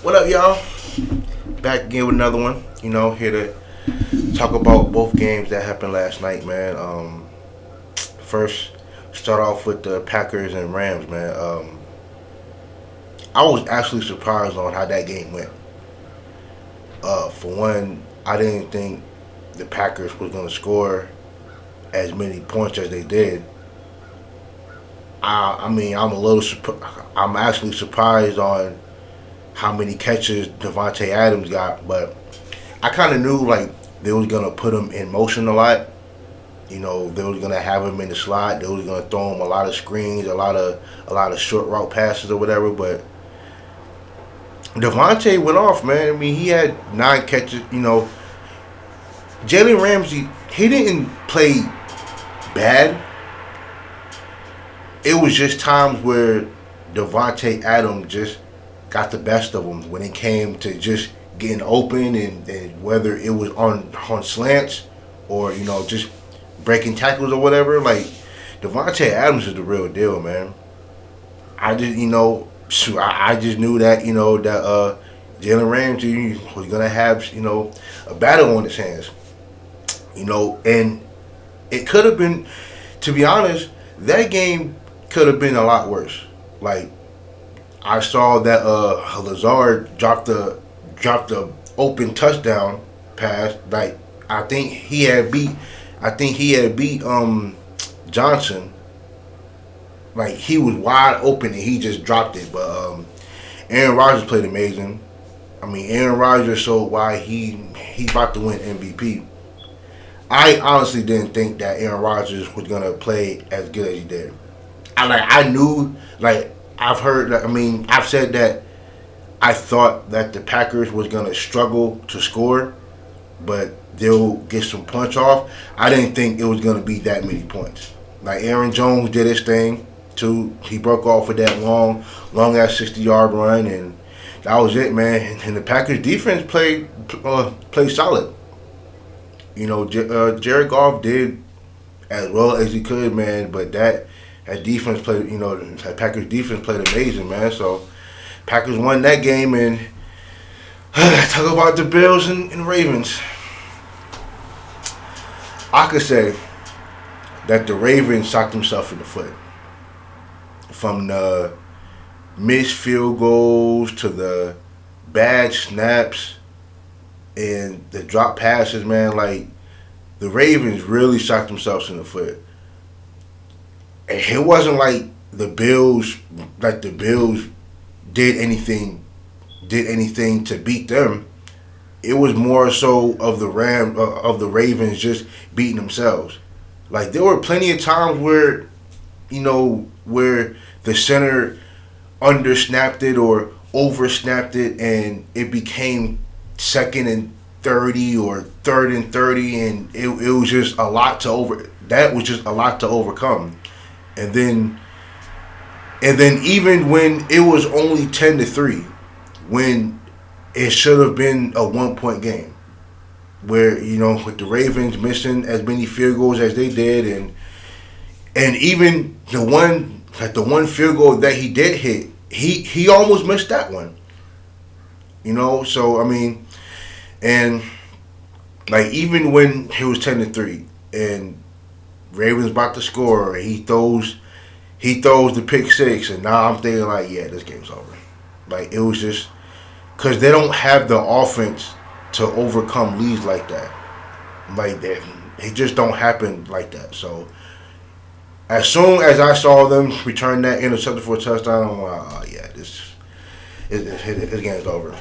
What up, y'all? Back again with another one. Here to talk about both games that happened last night, man. First, start off with the Packers and Rams, man. I was actually surprised on how that game went. For one, I didn't think the Packers was going to score as many points as they did. I mean, I'm actually surprised on how many catches Devontae Adams got, but I kind of knew like they was gonna put him in motion a lot. They was gonna have him in the slot. They was gonna throw him a lot of screens, a lot of short route passes or whatever. But Devontae went off, man. I mean, he had 9 catches. Jalen Ramsey, he didn't play bad. It was just times where Devontae Adams just got the best of him when it came to just getting open and whether it was on slants or just breaking tackles or whatever. Like Devontae Adams is the real deal, man. I just I just knew that that Jalen Ramsey was gonna have a battle on his hands. And it could have been, to be honest, that game could have been a lot worse. Like I saw that Lazard dropped the open touchdown pass. Like I think he had beat Johnson. Like he was wide open and he just dropped it. But Aaron Rodgers played amazing. I mean, Aaron Rodgers showed why he's about to win MVP. I honestly didn't think that Aaron Rodgers was gonna play as good as he did. I knew, I've said that I thought that the Packers was gonna struggle to score, but they'll get some punch off. I didn't think it was gonna be that many points. Like Aaron Jones did his thing too. He broke off with that long ass 60-yard run, and that was it, man. And the Packers defense played solid. Jared Goff did as well as he could, man. But that defense played, that Packers defense played amazing, man. So Packers won that game, and talk about the Bills and Ravens. I could say that the Ravens shot themselves in the foot. From the missed field goals to the bad snaps and the drop passes, man, like the Ravens really shot themselves in the foot. And it wasn't like the Bills did anything to beat them. It was more so of the Ravens just beating themselves. Like there were plenty of times where the center undersnapped it or oversnapped it, and it became 2nd and 30 or 3rd and 30, and it was just a lot to over. That was just a lot to overcome, and then even when it was only 10-3, when it should have been a 1-point game, where with the Ravens missing as many field goals as they did, and even the one field goal that he did hit, he almost missed that one. So I mean, and like even when it was 10-3 and Ravens about to score, he throws the pick six, and now I'm thinking like, yeah, this game's over. Like it was just because they don't have the offense to overcome leads like that. Like they just don't happen like that. So as soon as I saw them return that interception for a touchdown, I'm like, oh yeah, this game's over.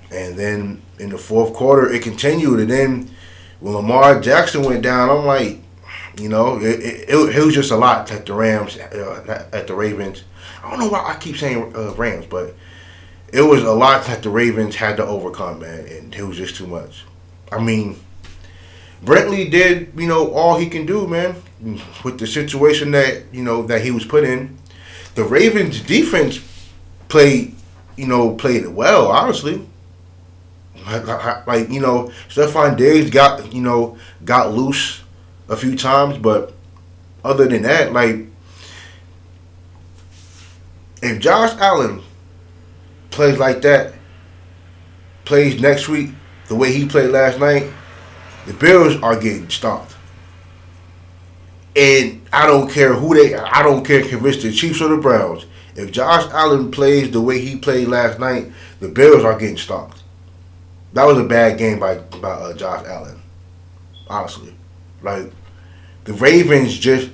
And then in the fourth quarter, it continued, and then when Lamar Jackson went down, I'm like, it was just a lot at the Rams, at the Ravens. I don't know why I keep saying Rams, but it was a lot that the Ravens had to overcome, man, and it was just too much. I mean, Brentley did, all he can do, man, with the situation that, that he was put in. The Ravens defense played it well, honestly. Like Stephon Diggs got loose a few times, but other than that, like if Josh Allen plays like that plays next week the way he played last night, the Bills are getting stomped. And I don't care I don't care if it's the Chiefs or the Browns. If Josh Allen plays the way he played last night, the Bills are getting stomped. That was a bad game by Josh Allen. Honestly. Like, the Ravens just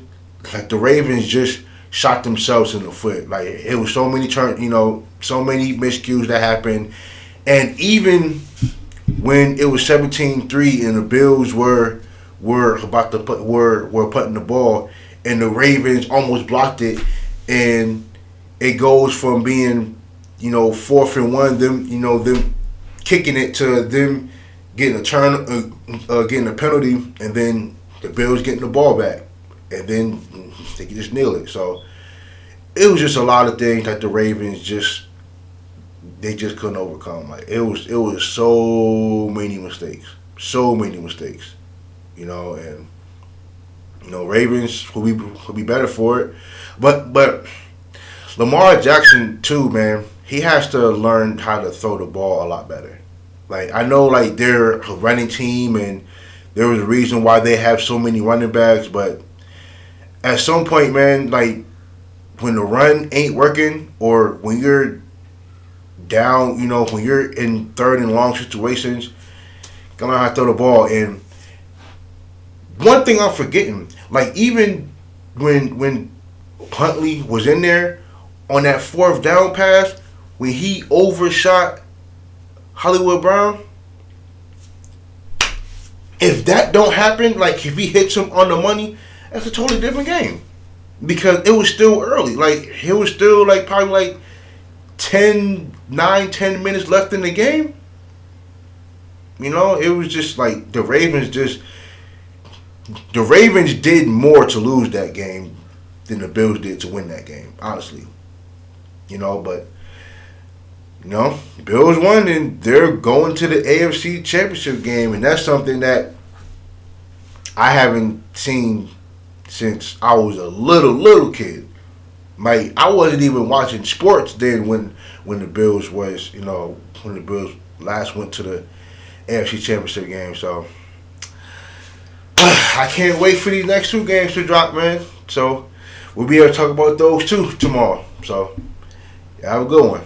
shot themselves in the foot. Like, it was so many so many miscues that happened. And even when it was 17-3 and the Bills were about to were putting the ball, and the Ravens almost blocked it, and it goes from being 4th and 1, them kicking it, to them getting a getting a penalty, and then the Bills getting the ball back, and then they can just nail it. So it was just a lot of things that the Ravens just couldn't overcome. Like, it was so many mistakes, and Ravens will be better for it, but Lamar Jackson too, man. He has to learn how to throw the ball a lot better. Like, I know, like, they're a running team, and there was a reason why they have so many running backs, but at some point, man, like, when the run ain't working, or when you're down, when you're in third and long situations, come on, how to throw the ball. And one thing I'm forgetting, like, even when Huntley was in there on that 4th down pass, when he overshot Hollywood Brown, if that don't happen, like, if he hits him on the money, that's a totally different game. Because it was still early. Like, it was still, like, probably, like, 10 minutes left in the game. It was just, like, the Ravens did more to lose that game than the Bills did to win that game, honestly. But Bills won, and they're going to the AFC Championship game, and that's something that I haven't seen since I was a little kid. Like, I wasn't even watching sports then when the Bills was, when the Bills last went to the AFC Championship game. So I can't wait for these next 2 games to drop, man. So we'll be able to talk about those 2 tomorrow. So have a good one.